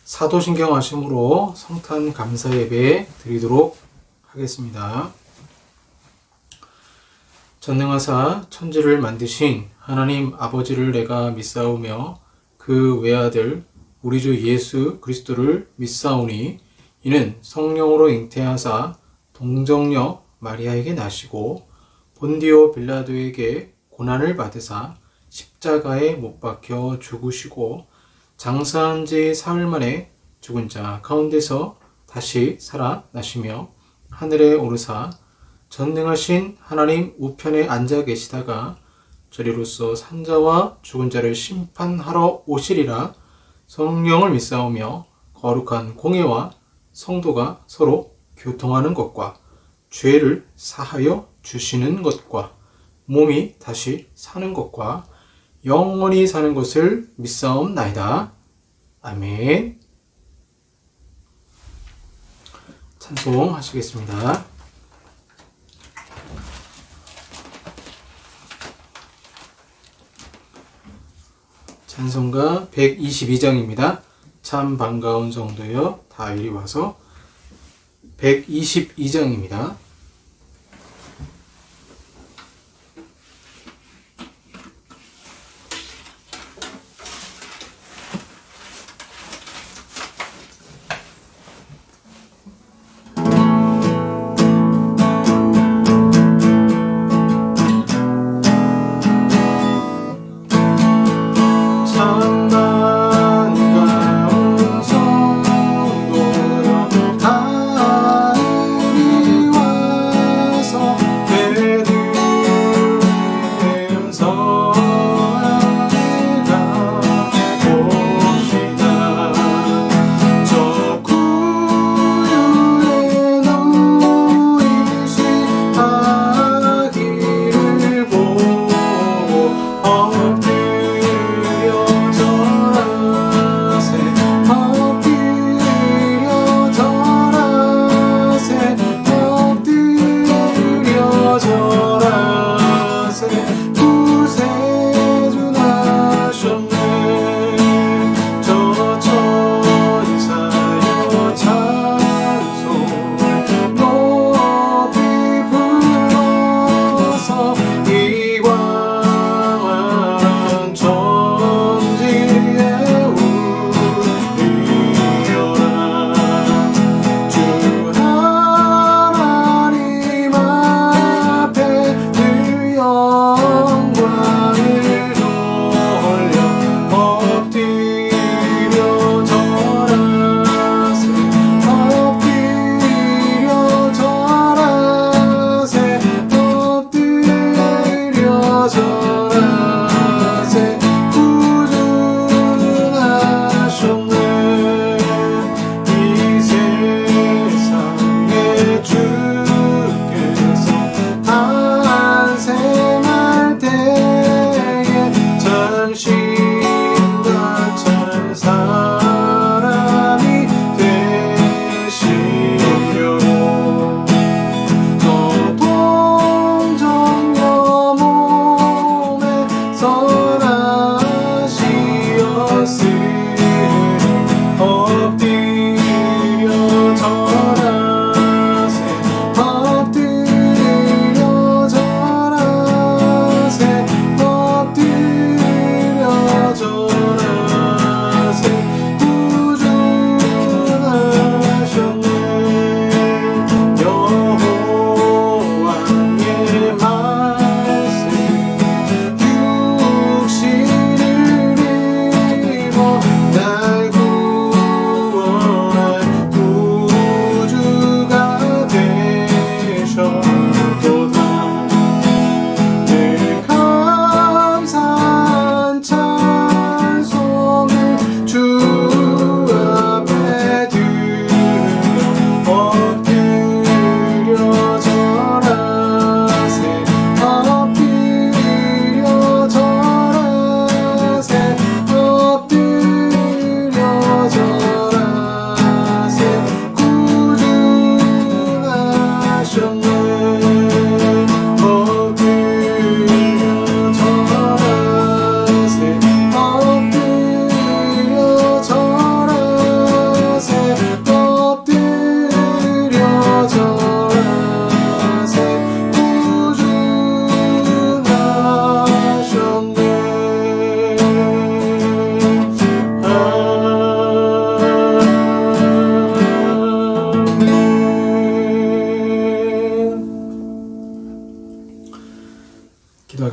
사도신경 하심으로 성탄 감사 예배 드리도록 하겠습니다. 전능하사 천지를 만드신 하나님 아버지를 내가 믿사오며 그 외아들 우리 주 예수 그리스도를 믿사오니 이는 성령으로 잉태하사 동정녀 마리아에게 나시고 본디오 빌라도에게 고난을 받으사 십자가에 못 박혀 죽으시고 장사한 지 사흘 만에 죽은 자 가운데서 다시 살아나시며 하늘에 오르사 전능하신 하나님 우편에 앉아 계시다가 저리로서 산자와 죽은 자를 심판하러 오시리라. 성령을 믿사오며 거룩한 공예와 성도가 서로 교통하는 것과 죄를 사하여 주시는 것과 몸이 다시 사는 것과 영원히 사는 것을 믿사옵나이다. 아멘. 찬송하시겠습니다. 찬송가 122장입니다. 참 반가운 성도여 다 이리 와서 122장입니다. 반가운 성도여 다 이리 와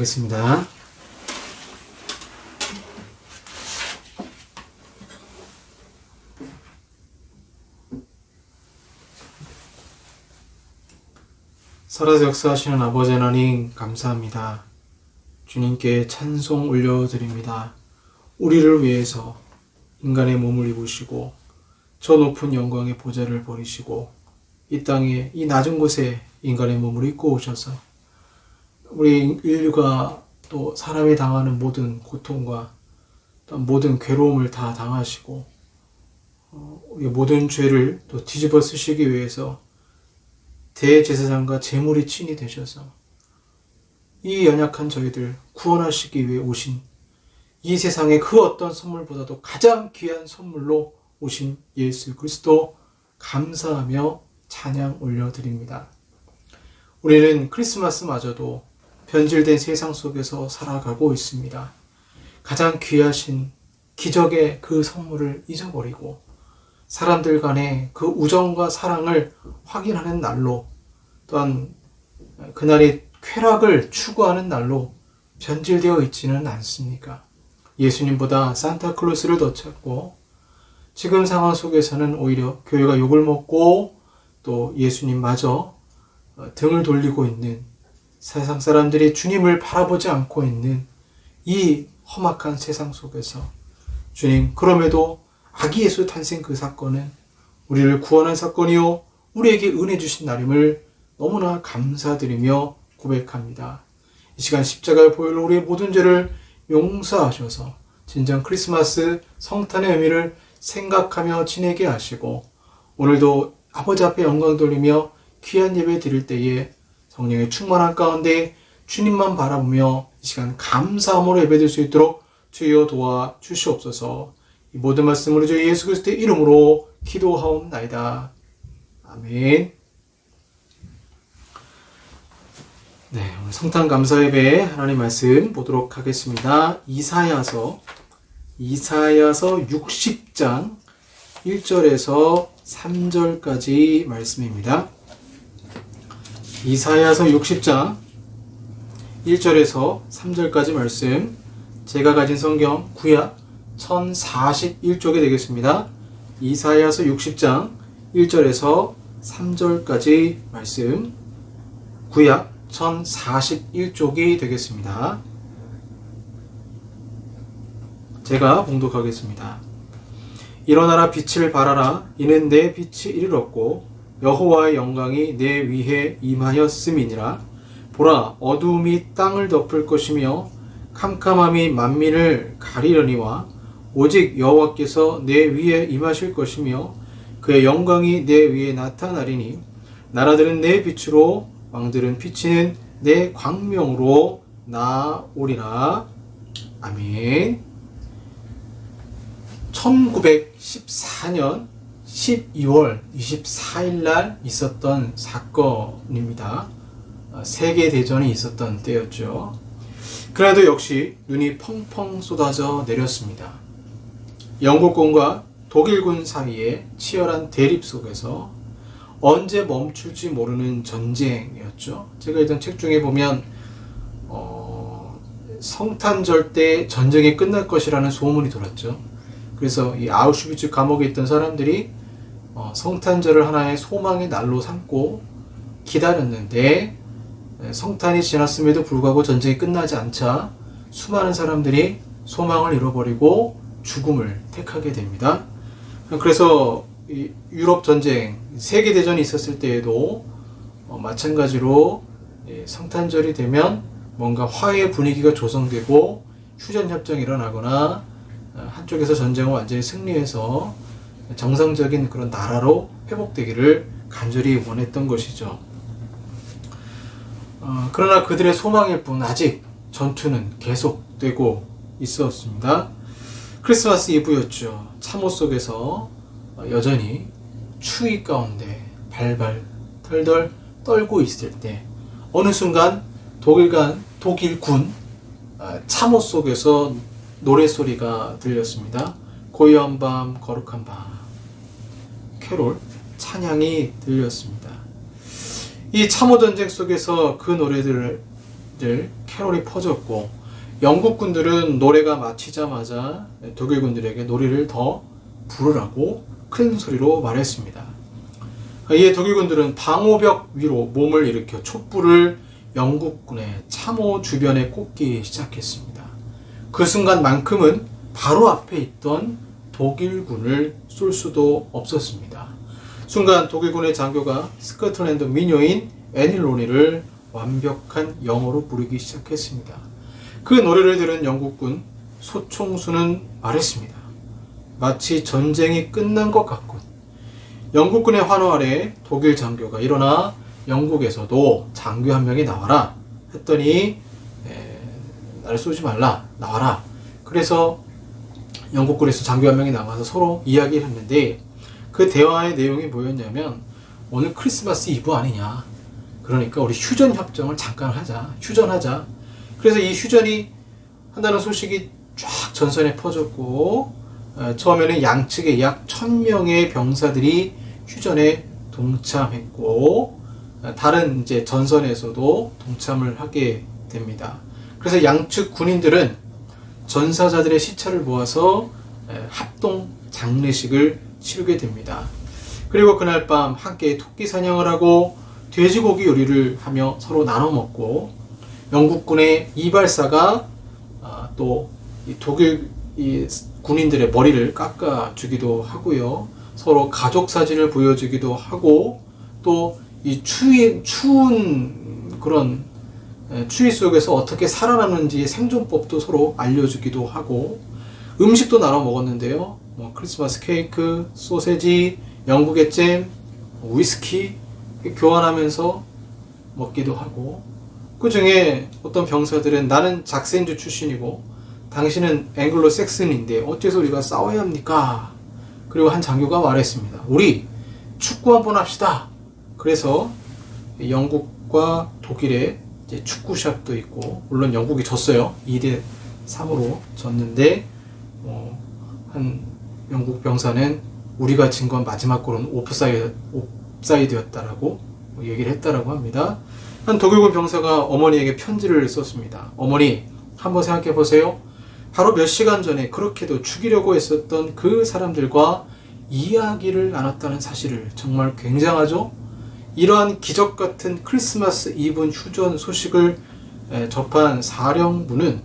봉독하겠습니다. 살아서 역사하시는 아버지 하나님 감사합니다. 주님께 찬송 올려드립니다. 우리를 위해서 인간의 몸을 입으시고 저 높은 영광의 보좌를 버리시고 이 땅에 이 낮은 곳에 인간의 몸을 입고 오셔서 우리 인류가 또 사람이 당하는 모든 고통과 또 모든 괴로움을 다 당하시고 우리의 모든 죄를 또 뒤집어 쓰시기 위해서 대제사장과 제물이 친히 되셔서 이 연약한 저희들 구원하시기 위해 오신 이 세상의 그 어떤 선물보다도 가장 귀한 선물로 오신 예수 그리스도 감사하며 찬양 올려드립니다. 우리는 크리스마스마저도 변질된 세상 속에서 살아가고 있습니다. 가장 귀하신 기적의 그 선물을 잊어버리고 사람들 간의 그 우정과 사랑을 확인하는 날로 또한 그날이 쾌락을 추구하는 날로 변질되어 있지는 않습니까? 예수님보다 산타클로스를 더 찾고 지금 상황 속에서는 오히려 교회가 욕을 먹고 또 예수님마저 등을 돌리고 있는 세상 사람들이 주님을 바라보지 않고 있는 이 험악한 세상 속에서 주님, 그럼에도 아기 예수 탄생 그 사건은 우리를 구원한 사건이요 우리에게 은혜 주신 날임을 너무나 감사드리며 고백합니다. 이 시간 십자가의 보혈로 우리의 모든 죄를 용서하셔서 진정 크리스마스 성탄의 의미를 생각하며 지내게 하시고 오늘도 아버지 앞에 영광 돌리며 귀한 예배 드릴 때에 성령의 충만한 가운데 주님만 바라보며 이 시간 감사함으로 예배드릴 수 있도록 주여 도와 주시옵소서. 이 모든 말씀으로 주 예수 그리스도의 이름으로 기도하옵나이다. 아멘. 네, 오늘 성탄 감사 예배 하나님 말씀 보도록 하겠습니다. 이사야서 60장 1절에서 3절까지 말씀입니다. 이사야서 60장 1절에서 3절까지 말씀, 제가 가진 성경 구약 1041쪽에 되겠습니다. 이사야서 60장 1절에서 3절까지 말씀, 구약 1041쪽이 되겠습니다. 제가 봉독하겠습니다. 일어나라, 빛을 발하라. 이는 내 빛이 이르렀고 여호와의 영광이 내 위에 임하였음이니라. 보라, 어두움이 땅을 덮을 것이며 캄캄함이 만민을 가리려니와 오직 여호와께서 내 위에 임하실 것이며 그의 영광이 내 위에 나타나리니 나라들은 내 빛으로 왕들은 비치는 내 광명으로 나오리라. 아멘. 1914년 12월 24일 날 있었던 사건입니다. 세계대전이 있었던 때였죠. 그래도 역시 눈이 펑펑 쏟아져 내렸습니다. 영국군과 독일군 사이에 치열한 대립 속에서 언제 멈출지 모르는 전쟁이었죠. 제가 읽은 책 중에 보면 성탄절 때 전쟁이 끝날 것이라는 소문이 돌았죠. 그래서 이 아우슈비츠 감옥에 있던 사람들이 성탄절을 하나의 소망의 날로 삼고 기다렸는데 성탄이 지났음에도 불구하고 전쟁이 끝나지 않자 수많은 사람들이 소망을 잃어버리고 죽음을 택하게 됩니다. 그래서 이 유럽 전쟁, 세계대전이 있었을 때에도 마찬가지로 성탄절이 되면 뭔가 화해의 분위기가 조성되고 휴전협정이 일어나거나 한쪽에서 전쟁을 완전히 승리해서 정상적인 그런 나라로 회복되기를 간절히 원했던 것이죠. 그러나 그들의 소망일 뿐 아직 전투는 계속되고 있었습니다. 크리스마스 이브였죠. 참호 속에서 여전히 추위 가운데 발발 덜덜 떨고 있을 때 어느 순간 독일군 참호 속에서 노래소리가 들렸습니다. 고요한 밤, 거룩한 밤, 캐롤, 찬양이 들렸습니다. 이 참호 전쟁 속에서 그 노래들을 소식들 캐롤이 퍼졌고 영국군들은 노래가 마치자마자 독일군들에게 노래를 더 부르라고 큰 소리로 말했습니다. 이에 독일군들은 방호벽 위로 몸을 일으켜 촛불을 영국군의 참호 주변에 꽂기 시작했습니다. 그 순간만큼은 바로 앞에 있던 독일군을 쏠 수도 없었습니다. 순간 독일군의 장교가 스코틀랜드 민요인 애닐 로니를 완벽한 영어로 부르기 시작했습니다. 그 노래를 들은 영국군 소총수는 말했습니다. 마치 전쟁이 끝난 것 같군. 영국군의 환호 아래 독일 장교가 일어나 영국에서도 장교 한 명이 나와라 했더니 나를 쏘지 말라, 나와라. 그래서 영국군에서 장교 한 명이 나와서 서로 이야기를 했는데 그 대화의 내용이 뭐였냐면 오늘 크리스마스 이브 아니냐. 그러니까 우리 휴전 협정을 잠깐 하자. 휴전하자. 그래서 이 휴전이 한다는 소식이 쫙 전선에 퍼졌고 처음에는 양측의 약 1000명의 병사들이 휴전에 동참했고 다른 이제 전선에서도 동참을 하게 됩니다. 그래서 양측 군인들은 전사자들의 시체를 모아서 합동 장례식을 치르게 됩니다. 그리고 그날 밤 함께 토끼 사냥을 하고 돼지고기 요리를 하며 서로 나눠 먹고 영국군의 이발사가 또 독일 군인들의 머리를 깎아주기도 하고요. 서로 가족 사진을 보여주기도 하고 또 이 추운 그런 추위 속에서 어떻게 살아남는지 생존법도 서로 알려주기도 하고 음식도 나눠 먹었는데요. 크리스마스 케이크, 소세지, 영국의 잼, 위스키 교환하면서 먹기도 하고 그 중에 어떤 병사들은 나는 작센주 출신이고 당신은 앵글로 섹슨인데 어째서 우리가 싸워야 합니까? 그리고 한 장교가 말했습니다. 우리 축구 한번 합시다. 그래서 영국과 독일의 이제 축구샵도 있고 물론 영국이 졌어요. 2대3으로 졌는데 한 영국 병사는 우리가 진 건 마지막 골은 옵사이드였다라고 얘기를 했다라고 합니다. 한 독일군 병사가 어머니에게 편지를 썼습니다. 어머니 한번 생각해 보세요. 바로 몇 시간 전에 그렇게도 죽이려고 했었던 그 사람들과 이야기를 나눴다는 사실을 정말 굉장하죠? 이러한 기적 같은 크리스마스 이브 휴전 소식을 접한 사령부는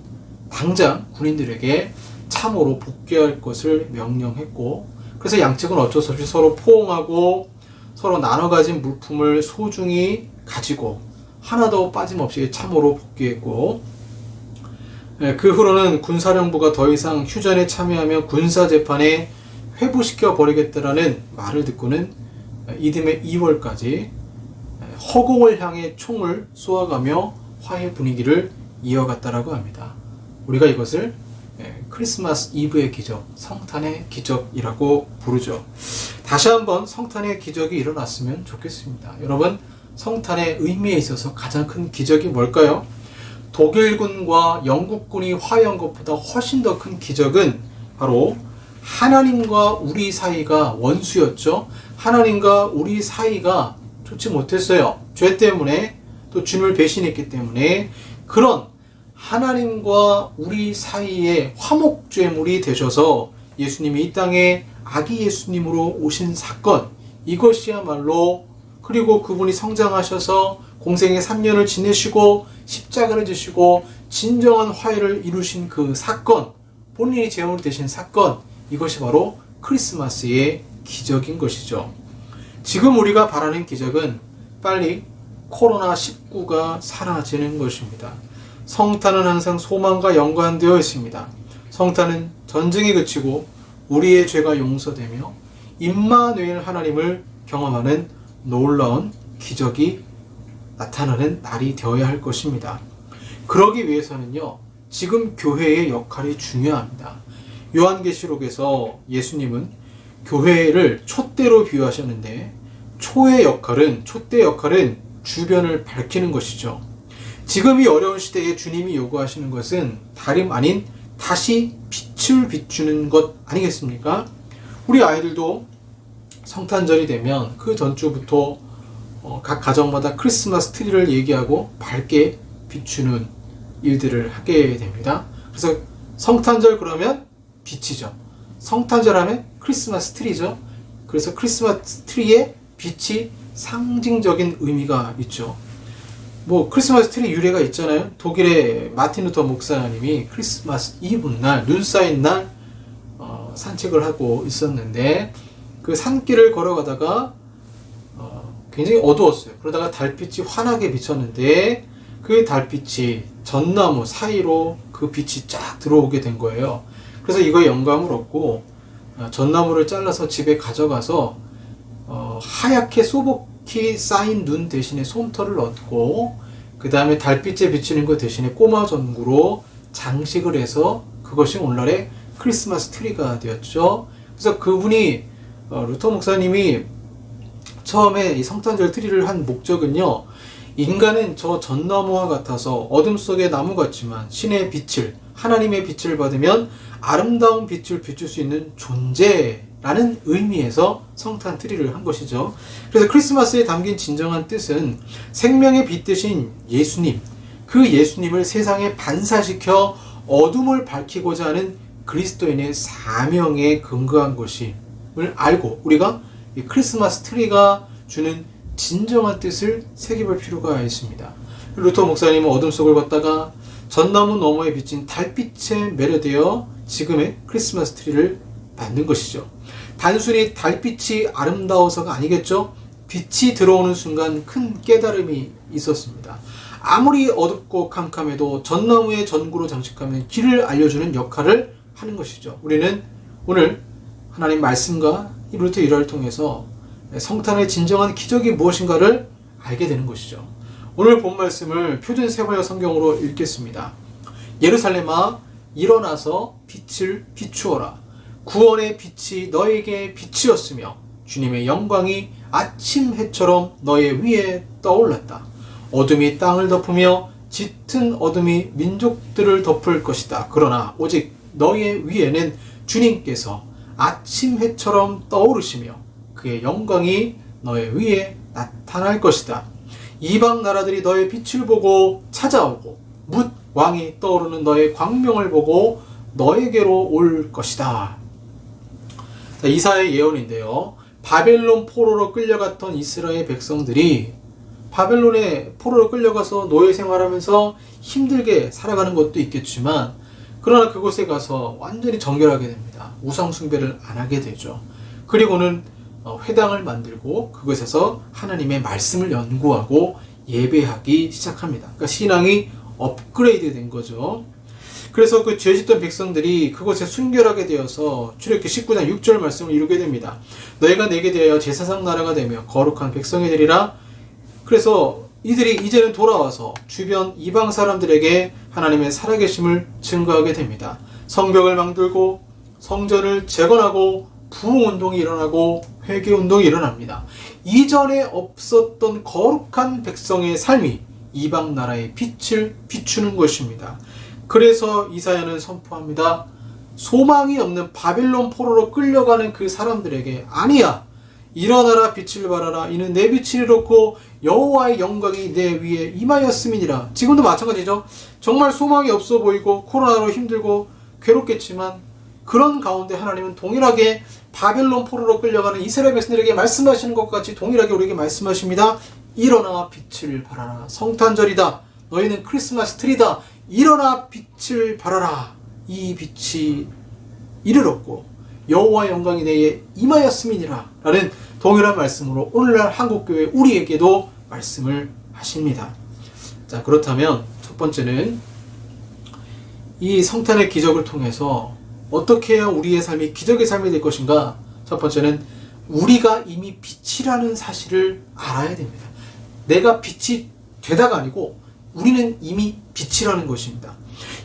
당장 군인들에게 참호로 복귀할 것을 명령했고 그래서 양측은 어쩔 수 없이 서로 포옹하고 서로 나눠 가진 물품을 소중히 가지고 하나도 빠짐없이 참호로 복귀했고 그 후로는 군사령부가 더 이상 휴전에 참여하며 군사재판에 회부시켜 버리겠다라는 말을 듣고는 이듬해 2월까지 허공을 향해 총을 쏘아가며 화해 분위기를 이어갔다라고 합니다. 우리가 이것을 크리스마스 이브의 기적, 성탄의 기적이라고 부르죠. 다시 한번 성탄의 기적이 일어났으면 좋겠습니다. 여러분, 성탄의 의미에 있어서 가장 큰 기적이 뭘까요? 독일군과 영국군이 화해한 것보다 훨씬 더 큰 기적은 바로 하나님과 우리 사이가 원수였죠. 하나님과 우리 사이가 좋지 못했어요. 죄 때문에 또 주님을 배신했기 때문에 그런 하나님과 우리 사이에 화목제물이 되셔서 예수님이 이 땅에 아기 예수님으로 오신 사건 이것이야말로 그리고 그분이 성장하셔서 공생의 3년을 지내시고 십자가를 지시고 진정한 화해를 이루신 그 사건 본인이 제물이 되신 사건 이것이 바로 크리스마스의 기적인 것이죠. 지금 우리가 바라는 기적은 빨리 코로나19가 사라지는 것입니다. 성탄은 항상 소망과 연관되어 있습니다. 성탄은 전쟁이 그치고 우리의 죄가 용서되며 임마누엘 하나님을 경험하는 놀라운 기적이 나타나는 날이 되어야 할 것입니다. 그러기 위해서는요, 지금 교회의 역할이 중요합니다. 요한계시록에서 예수님은 교회를 촛대로 비유하셨는데 촛대의 역할은 주변을 밝히는 것이죠. 지금 이 어려운 시대에 주님이 요구하시는 것은 다름 아닌 다시 빛을 비추는 것 아니겠습니까? 우리 아이들도 성탄절이 되면 그 전주부터 각 가정마다 크리스마스 트리를 얘기하고 밝게 비추는 일들을 하게 됩니다. 그래서 성탄절 그러면 빛이죠. 성탄절 하면 크리스마스 트리죠. 그래서 크리스마스 트리에 빛이 상징적인 의미가 있죠. 뭐 크리스마스 트리 유래가 있잖아요. 독일의 마틴 루터 목사님이 크리스마스 이브 날, 눈 쌓인 날 산책을 하고 있었는데 그 산길을 걸어가다가 굉장히 어두웠어요. 그러다가 달빛이 환하게 비쳤는데 그 달빛이 전나무 사이로 그 빛이 쫙 들어오게 된 거예요. 그래서 이거에 영감을 얻고 전나무를 잘라서 집에 가져가서 하얗게 소복히 쌓인 눈 대신에 솜털을 얻고 그 다음에 달빛에 비치는 것 대신에 꼬마 전구로 장식을 해서 그것이 오늘날의 크리스마스 트리가 되었죠. 그래서 그분이 루터 목사님이 처음에 이 성탄절 트리를 한 목적은요, 인간은 저 전나무와 같아서 어둠 속의 나무 같지만 신의 빛을, 하나님의 빛을 받으면 아름다운 빛을 비출 수 있는 존재라는 의미에서 성탄 트리를 한 것이죠. 그래서 크리스마스에 담긴 진정한 뜻은 생명의 빛 대신 예수님, 그 예수님을 세상에 반사시켜 어둠을 밝히고자 하는 그리스도인의 사명에 근거한 것임을 알고 우리가 이 크리스마스 트리가 주는 진정한 뜻을 새겨볼 필요가 있습니다. 루터 목사님은 어둠 속을 걷다가 전나무 너머에 비친 달빛에 매료되어 지금의 크리스마스 트리를 만든 것이죠. 단순히 달빛이 아름다워서가 아니겠죠. 빛이 들어오는 순간 큰 깨달음이 있었습니다. 아무리 어둡고 캄캄해도 전나무의 전구로 장식하면 길을 알려주는 역할을 하는 것이죠. 우리는 오늘 하나님 말씀과 이 루터 일화를 통해서 성탄의 진정한 기적이 무엇인가를 알게 되는 것이죠. 오늘 본 말씀을 표준 세번역 성경으로 읽겠습니다. 예루살렘아 일어나서 빛을 비추어라. 구원의 빛이 너에게 빛이었으며 주님의 영광이 아침 해처럼 너의 위에 떠올랐다. 어둠이 땅을 덮으며 짙은 어둠이 민족들을 덮을 것이다. 그러나 오직 너의 위에는 주님께서 아침 해처럼 떠오르시며 그의 영광이 너의 위에 나타날 것이다. 이방 나라들이 너의 빛을 보고 찾아오고 뭇 왕이 떠오르는 너의 광명을 보고 너에게로 올 것이다. 자, 이사야의 예언인데요. 바벨론 포로로 끌려갔던 이스라엘 백성들이 바벨론에 포로로 끌려가서 노예 생활하면서 힘들게 살아가는 것도 있겠지만 그러나 그곳에 가서 완전히 정결하게 됩니다. 우상 숭배를 안 하게 되죠. 그리고는 회당을 만들고 그곳에서 하나님의 말씀을 연구하고 예배하기 시작합니다. 그러니까 신앙이 업그레이드 된 거죠. 그래서 그 죄 짓던 백성들이 그곳에 순결하게 되어서 출애굽기 19장 6절 말씀을 이루게 됩니다. 너희가 내게 대하여 제사장 나라가 되며 거룩한 백성이 되리라. 그래서 이들이 이제는 돌아와서 주변 이방 사람들에게 하나님의 살아계심을 증거하게 됩니다. 성벽을 망들고 성전을 재건하고 부흥운동이 일어나고 회개운동이 일어납니다. 이전에 없었던 거룩한 백성의 삶이 이방 나라의 빛을 비추는 것입니다. 그래서 이사야는 선포합니다. 소망이 없는 바벨론 포로로 끌려가는 그 사람들에게 아니야. 일어나라 빛을 발하라. 이는 내 빛이 이렇고 여호와의 영광이 내 위에 임하였음이니라. 지금도 마찬가지죠. 정말 소망이 없어 보이고 코로나로 힘들고 괴롭겠지만 그런 가운데 하나님은 동일하게 바벨론 포로로 끌려가는 이스라엘 백성들에게 말씀하시는 것 같이 동일하게 우리에게 말씀하십니다. 일어나 빛을 발하라. 성탄절이다. 너희는 크리스마스 트리다. 일어나 빛을 발하라. 이 빛이 이르렀고 여호와의 영광이 내게 임하였음이니라. 라는 동일한 말씀으로 오늘날 한국교회 우리에게도 말씀을 하십니다. 자, 그렇다면 첫 번째는 이 성탄의 기적을 통해서 어떻게 해야 우리의 삶이 기적의 삶이 될 것인가? 첫 번째는 우리가 이미 빛이라는 사실을 알아야 됩니다. 내가 빛이 되다가 아니고 우리는 이미 빛이라는 것입니다.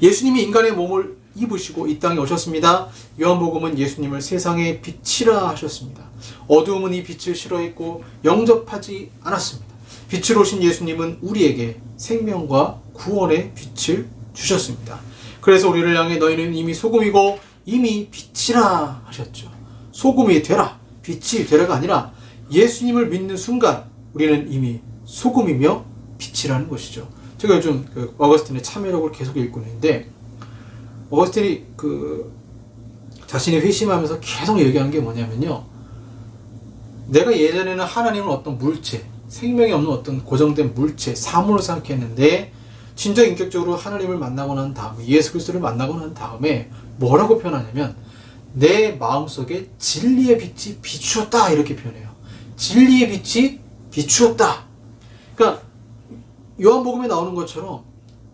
예수님이 인간의 몸을 입으시고 이 땅에 오셨습니다. 요한복음은 예수님을 세상의 빛이라 하셨습니다. 어두움은 이 빛을 싫어했고 영접하지 않았습니다. 빛으로 오신 예수님은 우리에게 생명과 구원의 빛을 주셨습니다. 그래서 우리를 향해 너희는 이미 소금이고 이미 빛이라 하셨죠. 소금이 되라, 빛이 되라가 아니라 예수님을 믿는 순간 우리는 이미 소금이며 빛이라는 것이죠. 제가 요즘 어거스틴의 참회록을 계속 읽고 있는데, 어거스틴이 자신이 회심하면서 계속 얘기한 게 뭐냐면요, 내가 예전에는 하나님은 어떤 물체, 생명이 없는 어떤 고정된 물체, 사물을 생각했는데, 진짜 인격적으로 하나님을 만나고 난 다음에, 예수 그리스도를 만나고 난 다음에 뭐라고 표현하냐면, 내 마음속에 진리의 빛이 비추었다, 이렇게 표현해요. 진리의 빛이 비추었다. 그러니까 요한복음에 나오는 것처럼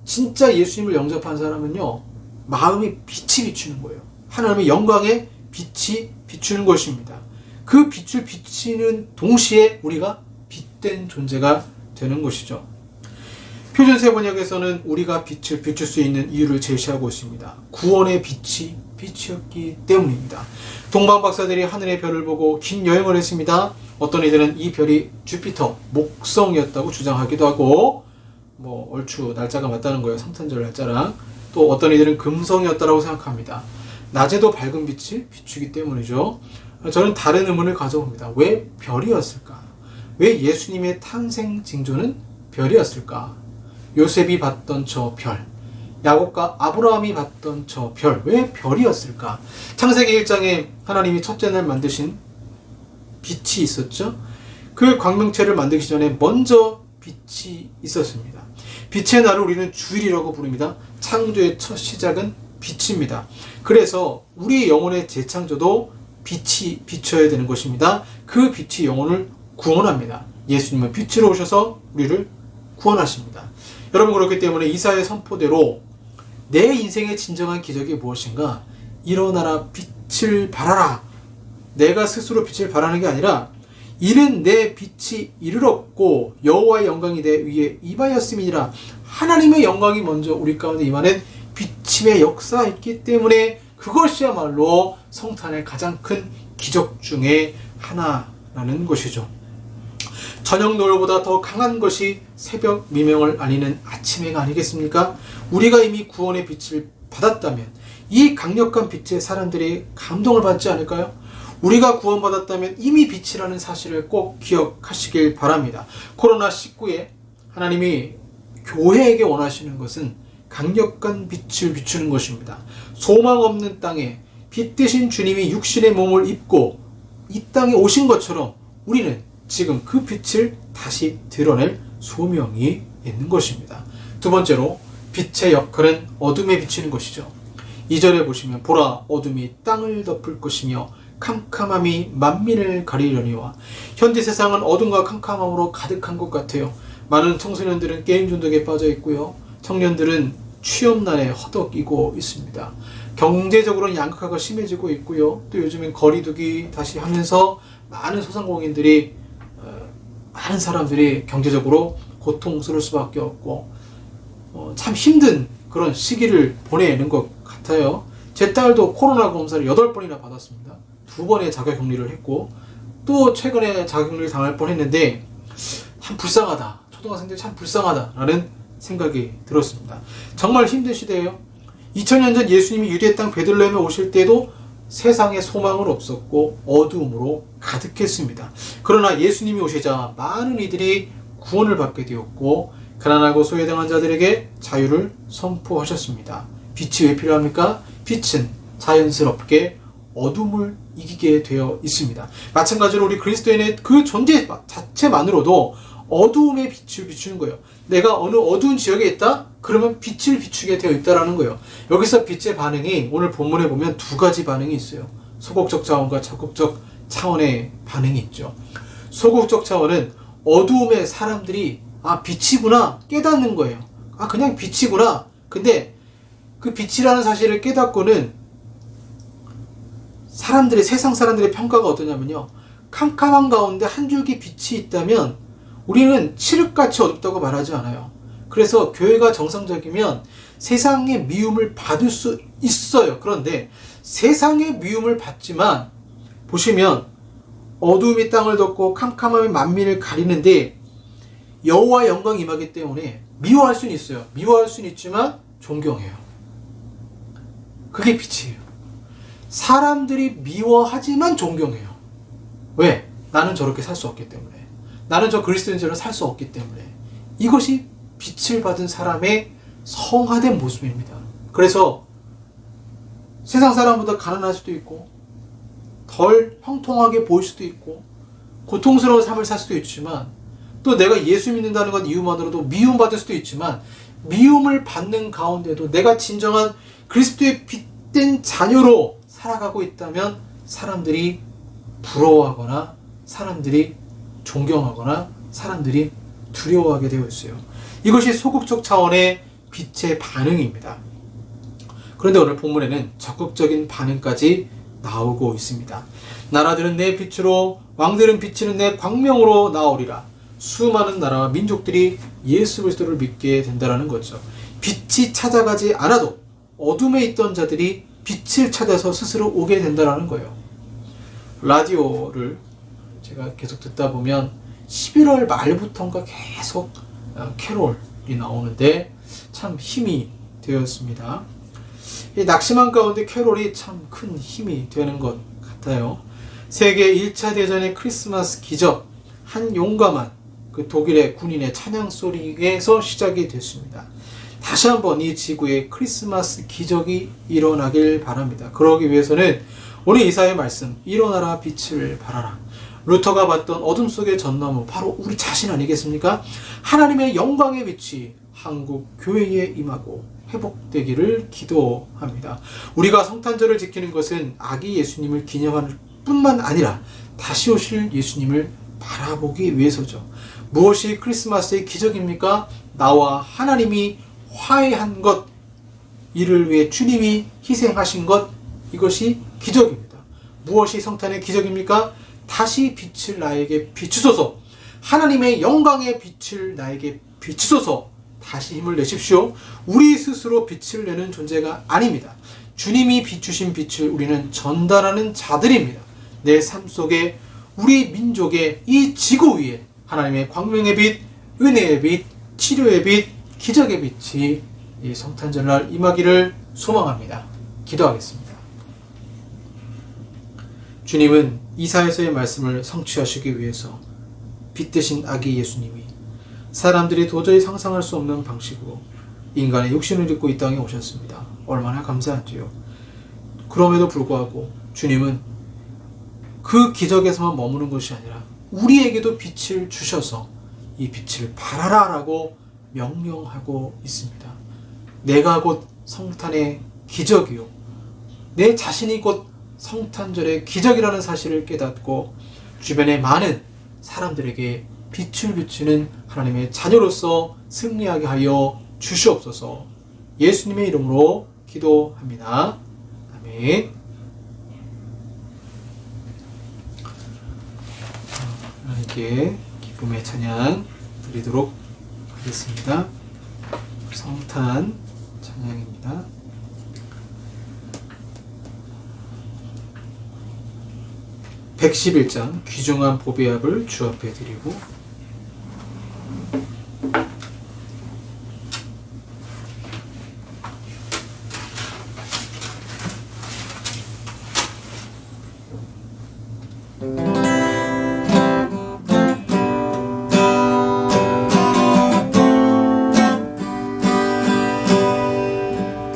진짜 예수님을 영접한 사람은요, 마음이 빛이 비추는 거예요. 하나님의 영광에 빛이 비추는 것입니다. 그 빛을 비치는 동시에 우리가 빛된 존재가 되는 것이죠. 표준세 번역에서는 우리가 빛을 비출 수 있는 이유를 제시하고 있습니다. 구원의 빛이 빛이었기 때문입니다. 동방 박사들이 하늘의 별을 보고 긴 여행을 했습니다. 어떤 이들은 이 별이 주피터, 목성이었다고 주장하기도 하고, 얼추 날짜가 맞다는 거예요. 성탄절 날짜랑. 또 어떤 이들은 금성이었다고 생각합니다. 낮에도 밝은 빛을 비추기 때문이죠. 저는 다른 의문을 가져봅니다. 왜 별이었을까? 왜 예수님의 탄생 징조는 별이었을까? 요셉이 봤던 저 별, 야곱과 아브라함이 봤던 저 별, 왜 별이었을까? 창세기 1장에 하나님이 첫째 날 만드신 빛이 있었죠. 그 광명체를 만들기 전에 먼저 빛이 있었습니다. 빛의 날을 우리는 주일이라고 부릅니다. 창조의 첫 시작은 빛입니다. 그래서 우리 영혼의 재창조도 빛이 비춰야 되는 것입니다. 그 빛이 영혼을 구원합니다. 예수님은 빛으로 오셔서 우리를 구원하십니다. 여러분, 그렇기 때문에 이사야의 선포대로 내 인생의 진정한 기적이 무엇인가? 일어나라, 빛을 발하라. 내가 스스로 빛을 발하는 게 아니라 이는 내 빛이 이르렀고 여호와의 영광이 내 위에 임하였음이니라. 하나님의 영광이 먼저 우리 가운데 임하는 비침의 역사가 있기 때문에 그것이야말로 성탄의 가장 큰 기적 중에 하나라는 것이죠. 저녁 노을보다 더 강한 것이 새벽 미명을 알리는 아침해가 아니겠습니까? 우리가 이미 구원의 빛을 받았다면 이 강력한 빛에 사람들이 감동을 받지 않을까요? 우리가 구원받았다면 이미 빛이라는 사실을 꼭 기억하시길 바랍니다. 코로나19에 하나님이 교회에게 원하시는 것은 강력한 빛을 비추는 것입니다. 소망 없는 땅에 빛 대신 주님이 육신의 몸을 입고 이 땅에 오신 것처럼 우리는 지금 그 빛을 다시 드러낼 소명이 있는 것입니다. 두 번째로, 빛의 역할은 어둠에 비치는 것이죠. 2절에 보시면 보라, 어둠이 땅을 덮을 것이며 캄캄함이 만민을 가리려니와. 현대 세상은 어둠과 캄캄함으로 가득한 것 같아요. 많은 청소년들은 게임 중독에 빠져 있고요. 청년들은 취업난에 허덕이고 있습니다. 경제적으로는 양극화가 심해지고 있고요. 또 요즘엔 거리두기 다시 하면서 많은 소상공인들이, 많은 사람들이 경제적으로 고통스러울 수밖에 없고 참 힘든 그런 시기를 보내는 것 같아요. 제 딸도 코로나 검사를 8번이나 받았습니다. 2번의 자가격리를 했고 또 최근에 자가격리를 당할 뻔했는데 참 불쌍하다. 초등학생들이 참 불쌍하다라는 생각이 들었습니다. 정말 힘든 시대예요. 2000년 전 예수님이 유대 땅 베들레헴에 오실 때도 세상에 소망은 없었고 어두움으로 가득했습니다. 그러나 예수님이 오시자 많은 이들이 구원을 받게 되었고 가난하고 소외당한 자들에게 자유를 선포하셨습니다. 빛이 왜 필요합니까? 빛은 자연스럽게 어둠을 이기게 되어 있습니다. 마찬가지로 우리 그리스도인의 그 존재 자체만으로도 어두움의 빛을 비추는 거예요. 내가 어느 어두운 지역에 있다? 그러면 빛을 비추게 되어 있다라는 거예요. 여기서 빛의 반응이 오늘 본문에 보면 2가지 반응이 있어요. 소극적 차원과 적극적 차원의 반응이 있죠. 소극적 차원은 어두움에 사람들이 빛이구나 깨닫는 거예요. 그냥 빛이구나. 근데 그 빛이라는 사실을 깨닫고는 세상 사람들의 평가가 어떠냐면요, 캄캄한 가운데 한 줄기 빛이 있다면 우리는 칠흑같이 어둡다고 말하지 않아요. 그래서 교회가 정상적이면 세상의 미움을 받을 수 있어요. 그런데 세상의 미움을 받지만 보시면 어둠이 땅을 덮고 캄캄함이 만민을 가리는데 여호와의 영광이 임하기 때문에 미워할 수는 있어요. 미워할 수는 있지만 존경해요. 그게 빛이에요. 사람들이 미워하지만 존경해요. 왜? 나는 저렇게 살 수 없기 때문에. 나는 저 그리스도인처럼 살 수 없기 때문에. 이것이 빛을 받은 사람의 성화된 모습입니다. 그래서 세상 사람보다 가난할 수도 있고 덜 형통하게 보일 수도 있고 고통스러운 삶을 살 수도 있지만 또 내가 예수 믿는다는 것 이유만으로도 미움받을 수도 있지만 미움을 받는 가운데도 내가 진정한 그리스도의 빛된 자녀로 살아가고 있다면 사람들이 부러워하거나 사람들이 존경하거나 사람들이 두려워하게 되어 있어요. 이것이 소극적 차원의 빛의 반응입니다. 그런데 오늘 본문에는 적극적인 반응까지 나오고 있습니다. 나라들은 내 빛으로 왕들은 비치는 내 광명으로 나오리라. 수많은 나라와 민족들이 예수 그리스도를 믿게 된다는 거죠. 빛이 찾아가지 않아도 어둠에 있던 자들이 빛을 찾아서 스스로 오게 된다는 거예요. 라디오를 제가 계속 듣다 보면 11월 말부터인가 계속 캐롤이 나오는데 참 힘이 되었습니다. 이 낙심한 가운데 캐롤이 참 큰 힘이 되는 것 같아요. 세계 1차 대전의 크리스마스 기적, 한 용감한 그 독일의 군인의 찬양 소리에서 시작이 됐습니다. 다시 한번 이 지구에 크리스마스 기적이 일어나길 바랍니다. 그러기 위해서는 오늘 이사의 말씀, 일어나라 빛을 발하라. 루터가 봤던 어둠 속의 전나무, 바로 우리 자신 아니겠습니까? 하나님의 영광의 빛이 한국 교회에 임하고 회복되기를 기도합니다. 우리가 성탄절을 지키는 것은 아기 예수님을 기념할 뿐만 아니라 다시 오실 예수님을 바라보기 위해서죠. 무엇이 크리스마스의 기적입니까? 나와 하나님이 화해한 것, 이를 위해 주님이 희생하신 것, 이것이 기적입니다. 무엇이 성탄의 기적입니까? 다시 빛을 나에게 비추소서, 하나님의 영광의 빛을 나에게 비추소서, 다시 힘을 내십시오. 우리 스스로 빛을 내는 존재가 아닙니다. 주님이 비추신 빛을 우리는 전달하는 자들입니다. 내 삶 속에 우리 민족의 이 지구 위에 하나님의 광명의 빛, 은혜의 빛, 치료의 빛, 기적의 빛이 이 성탄절날 임하기를 소망합니다. 기도하겠습니다. 주님은 이사야서의 말씀을 성취하시기 위해서 빛 대신 아기 예수님이 사람들이 도저히 상상할 수 없는 방식으로 인간의 육신을 입고 이 땅에 오셨습니다. 얼마나 감사한지요. 그럼에도 불구하고 주님은 그 기적에서만 머무는 것이 아니라 우리에게도 빛을 주셔서 이 빛을 발하라 라고 명령하고 있습니다. 내가 곧 성탄의 기적이요, 내 자신이 곧 성탄절의 기적이라는 사실을 깨닫고 주변의 많은 사람들에게 빛을 비추는 하나님의 자녀로서 승리하게 하여 주시옵소서. 예수님의 이름으로 기도합니다. 아멘. 하나님께 기쁨의 찬양 드리도록 하겠습니다. 성탄 찬양입니다. (111장) 귀중한 보배압을 주 앞에 드리고,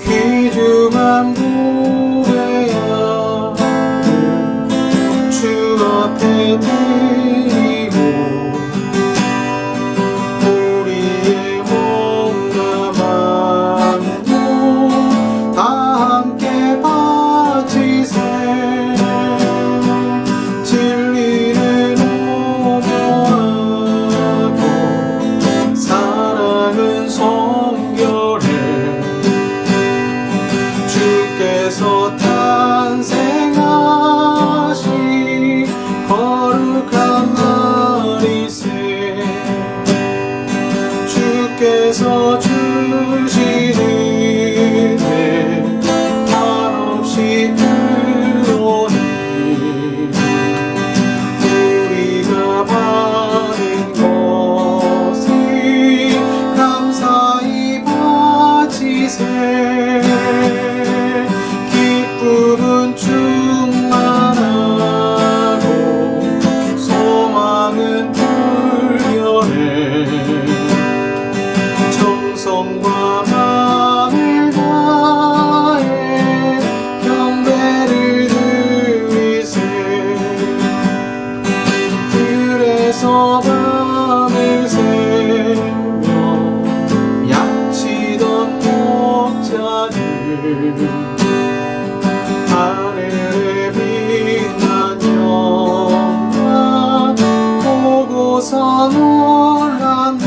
귀중한 보배압을 주 앞에 드리고, 우리의 몸과 마음도 다 함께 바치세. 진리는 오묘하고 사랑은 성결해. 주께서 탄생하신 거룩한 서서 밤을 새며 약치던 목자들 하늘에 빛난 영광 보고서 놀랐네.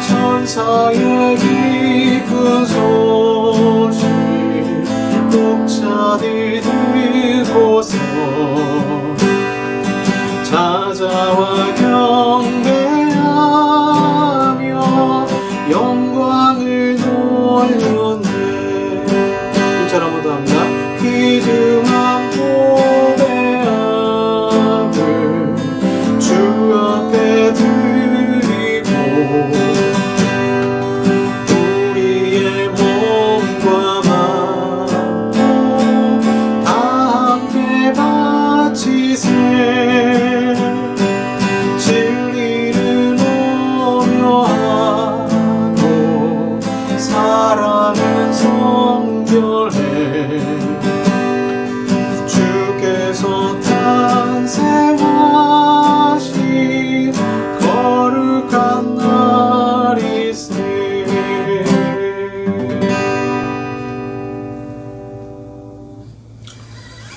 천사의 기쁜 소식 목자들 듣고서 찾아와 경배하며 영광을 돌렸네. 잘 한번 더 합니다. 귀중한 고백을 주 앞에 드리고 우리의 몸과 마음 다 함께 바치세. 진리는 오묘하고 사랑은 성결해. 주께서 탄생하신 거룩한 날이세.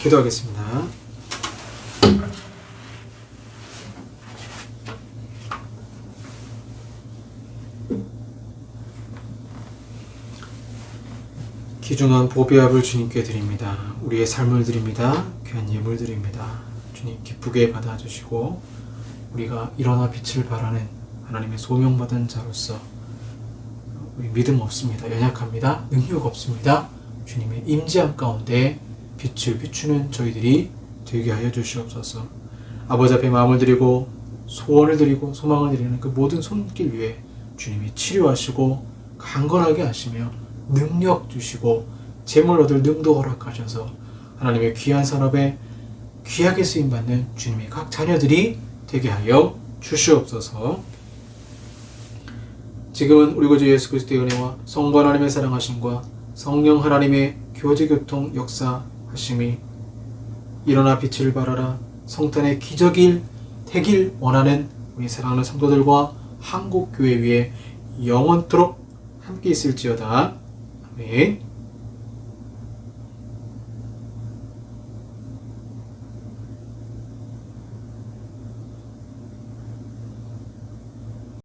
기도하겠습니다. 귀중한 보배압을 주님께 드립니다. 우리의 삶을 드립니다. 귀한 예물 드립니다. 주님 기쁘게 받아주시고 우리가 일어나 빛을 발하는 하나님의 소명받은 자로서 우리 믿음 없습니다. 연약합니다. 능력 없습니다. 주님의 임재함 가운데 빛을 비추는 저희들이 되게 하여 주시옵소서. 아버지 앞에 마음을 드리고 소원을 드리고 소망을 드리는 그 모든 손길 위에 주님이 치료하시고 강건하게 하시며 능력 주시고 재물 얻을 능도 허락하셔서 하나님의 귀한 산업에 귀하게 쓰임받는 주님의 각 자녀들이 되게 하여 주시옵소서. 지금은 우리 구주 예수 그리스도의 은혜와 성부 하나님의 사랑하심과 성령 하나님의 교제교통 역사하심이 일어나 빛을 발하라 성탄의 기적일 되길 원하는 우리 사랑하는 성도들과 한국교회 위에 영원토록 함께 있을지어다. 아멘.